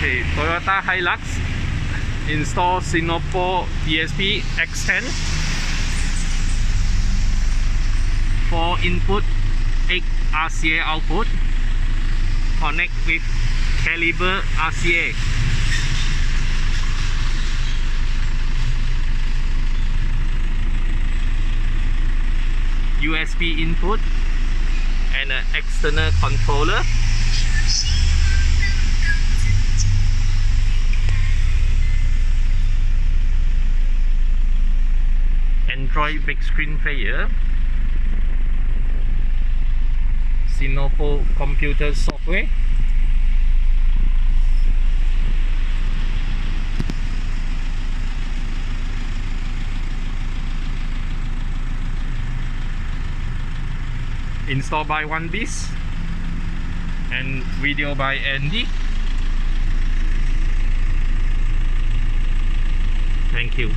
Okay, Toyota Hilux install Sennuopu DSP X10. 4 input, 8 RCA output. Connect with caliber RCA. USB input and an external controller. Android big screen player. Sennuopu computer software. Installed by One Piece and video by Andy. Thank you.